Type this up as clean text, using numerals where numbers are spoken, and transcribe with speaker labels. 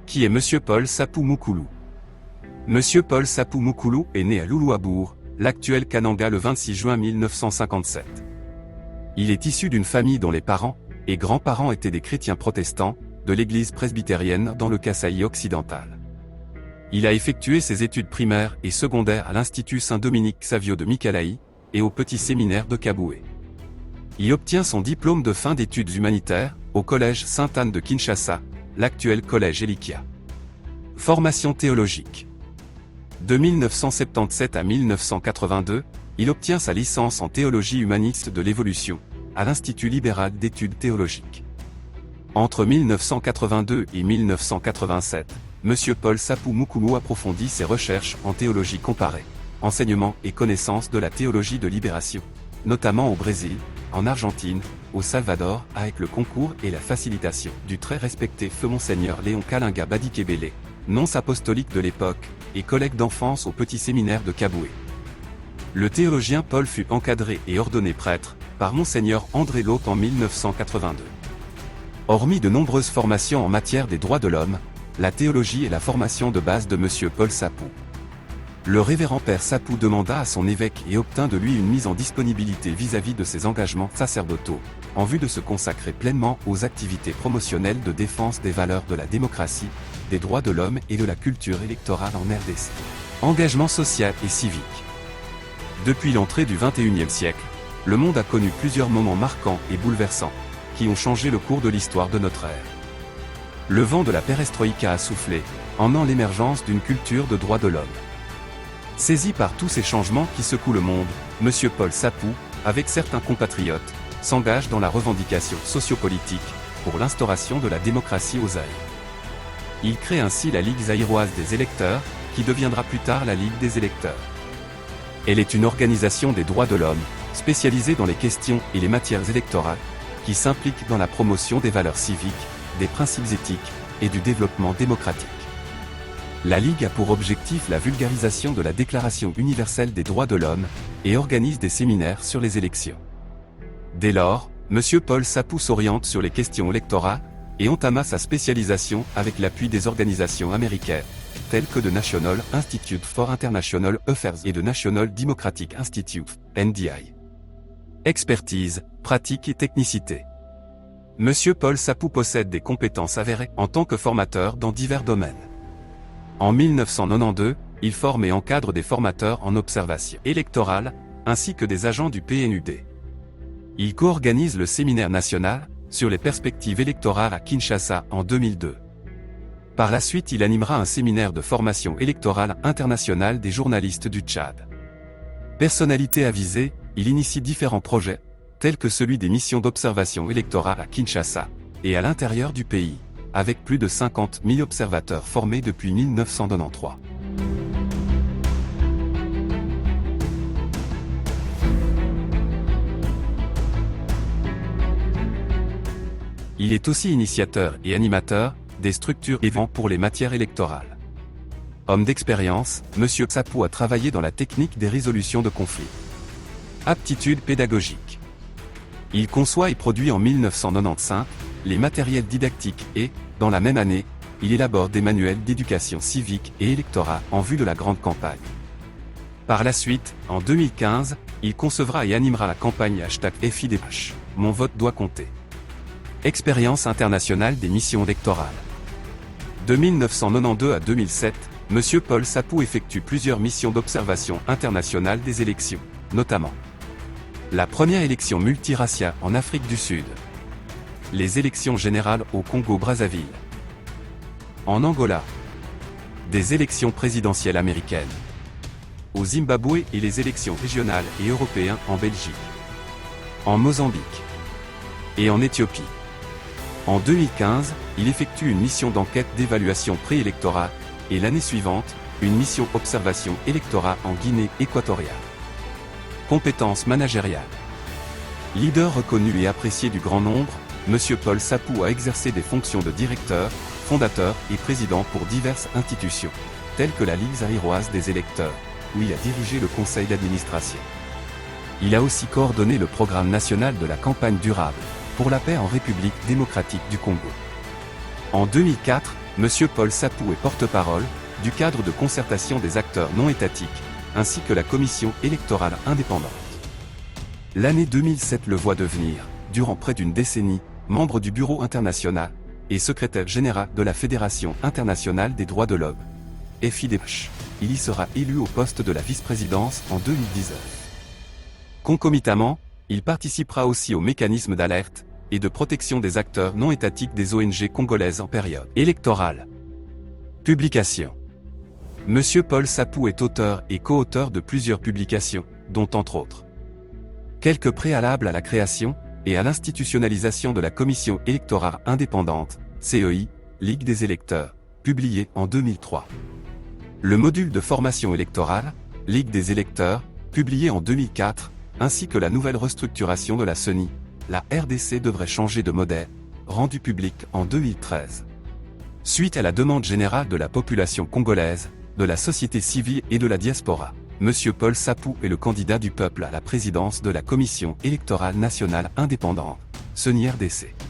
Speaker 1: Qui est Monsieur Paul Sapou Moukoulou? Monsieur Paul Sapou Moukoulou est né à Loulouabour, l'actuel Kananga le 26 juin 1957. Il est issu d'une famille dont les parents et grands-parents étaient des chrétiens protestants, de l'église presbytérienne dans le Kasaï occidental. Il a effectué ses études primaires et secondaires à l'Institut Saint-Dominique Savio de Mikalaï et au Petit Séminaire de Kaboué. Il obtient son diplôme de fin d'études humanitaires au Collège Sainte-Anne de Kinshasa, l'actuel Collège Elikia. Formation théologique. De 1977 à 1982, il obtient sa licence en théologie humaniste de l'évolution, à l'Institut libéral d'études théologiques. Entre 1982 et 1987, M. Paul Sapou Moukoulou approfondit ses recherches en théologie comparée, enseignement et connaissance de la théologie de libération, notamment au Brésil, en Argentine, au Salvador, avec le concours et la facilitation du très respecté feu Monseigneur Léon Kalinga Badikebele, nonce apostolique de l'époque, et collègue d'enfance au Petit Séminaire de Kaboué. Le théologien Paul fut encadré et ordonné prêtre par Monseigneur André Lot en 1982. Hormis de nombreuses formations en matière des droits de l'homme, la théologie est la formation de base de M. Paul Sapou. Le révérend père Sapou demanda à son évêque et obtint de lui une mise en disponibilité vis-à-vis de ses engagements sacerdotaux, en vue de se consacrer pleinement aux activités promotionnelles de défense des valeurs de la démocratie, des droits de l'homme et de la culture électorale en RDC. Engagement social et civique. Depuis l'entrée du XXIe siècle, le monde a connu plusieurs moments marquants et bouleversants, qui ont changé le cours de l'histoire de notre ère. Le vent de la perestroïka a soufflé, emmenant l'émergence d'une culture de droits de l'homme. Saisi par tous ces changements qui secouent le monde, M. Paul Sapou, avec certains compatriotes, s'engage dans la revendication sociopolitique, pour l'instauration de la démocratie au Zaïre. Il crée ainsi la Ligue zaïroise des électeurs, qui deviendra plus tard la Ligue des électeurs. Elle est une organisation des droits de l'homme, spécialisée dans les questions et les matières électorales, qui s'implique dans la promotion des valeurs civiques, des principes éthiques, et du développement démocratique. La Ligue a pour objectif la vulgarisation de la Déclaration universelle des droits de l'homme, et organise des séminaires sur les élections. Dès lors, M. Paul Sapou s'oriente sur les questions électorales, et entama sa spécialisation avec l'appui des organisations américaines, telles que The National Institute for International Affairs et The National Democratic Institute, NDI. Expertise, pratique et technicité. M. Paul Sapou possède des compétences avérées en tant que formateur dans divers domaines. En 1992, il forme et encadre des formateurs en observation électorale, ainsi que des agents du PNUD. Il co-organise le séminaire national sur les perspectives électorales à Kinshasa en 2002. Par la suite, il animera un séminaire de formation électorale internationale des journalistes du Tchad. Personnalité avisée, il initie différents projets, tels que celui des missions d'observation électorale à Kinshasa et à l'intérieur du pays, avec plus de 50 000 observateurs formés depuis 1993. Il est aussi initiateur et animateur des structures et vents pour les matières électorales. Homme d'expérience, M. Sapou a travaillé dans la technique des résolutions de conflits. Aptitude pédagogique. Il conçoit et produit en 1995 les matériels didactiques et, dans la même année, il élabore des manuels d'éducation civique et électorale en vue de la grande campagne. Par la suite, en 2015, il concevra et animera la campagne #FIDH, Mon vote doit compter. Expérience internationale des missions électorales. De 1992 à 2007, M. Paul Sapou effectue plusieurs missions d'observation internationale des élections, notamment la première élection multiraciale en Afrique du Sud, les élections générales au Congo-Brazzaville, en Angola, des élections présidentielles américaines, au Zimbabwe et les élections régionales et européennes en Belgique, en Mozambique et en Éthiopie. En 2015, il effectue une mission d'enquête d'évaluation préélectorale, et l'année suivante, une mission observation électorale en Guinée équatoriale. Compétences managériales. Leader reconnu et apprécié du grand nombre, M. Paul Sapou a exercé des fonctions de directeur, fondateur et président pour diverses institutions, telles que la Ligue zaïroise des électeurs, où il a dirigé le conseil d'administration. Il a aussi coordonné le programme national de la campagne durable pour la paix en République démocratique du Congo. En 2004, Monsieur Paul Sapou est porte-parole du cadre de concertation des acteurs non étatiques, ainsi que la commission électorale indépendante. L'année 2007 le voit devenir, durant près d'une décennie, membre du Bureau international et secrétaire général de la Fédération internationale des droits de l'homme, FIDH. Il y sera élu au poste de la vice-présidence en 2019. Concomitamment, il participera aussi au mécanisme d'alerte et de protection des acteurs non étatiques des ONG congolaises en période électorale. Publication. Monsieur Paul Sapou est auteur et co-auteur de plusieurs publications, dont entre autres quelques préalables à la création et à l'institutionnalisation de la Commission électorale indépendante, CEI, Ligue des électeurs, publié en 2003. Le module de formation électorale, Ligue des électeurs, publié en 2004, ainsi que la nouvelle restructuration de la CENI, la RDC devrait changer de modèle, rendu public en 2013. Suite à la demande générale de la population congolaise, de la société civile et de la diaspora, Monsieur Paul Sapou est le candidat du peuple à la présidence de la Commission électorale nationale indépendante, CENI RDC.